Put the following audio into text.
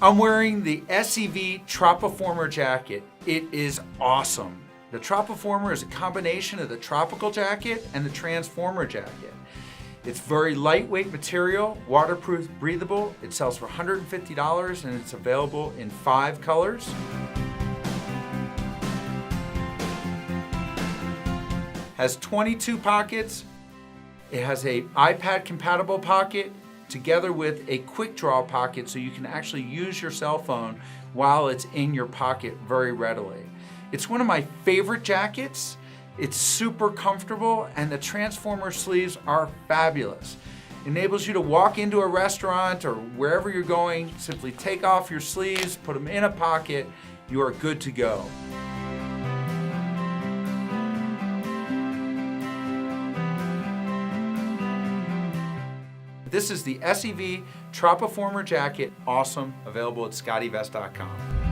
I'm wearing the SCV Tropiformer jacket. It is awesome. The Tropiformer is a combination of the tropical jacket and the transformer jacket. It's very lightweight material, waterproof, breathable. It sells for $150 and it's available in 5 colors. Has 22 pockets. It has a iPad compatible pocket together with a quick draw pocket so you can actually use your cell phone while it's in your pocket very readily. It's one of my favorite jackets. It's super comfortable and the transformer sleeves are fabulous. Enables you to walk into a restaurant or wherever you're going, simply take off your sleeves, put them in a pocket, you are good to go. This is the SCV Tropiformer jacket, awesome, available at SCOTTeVEST.com.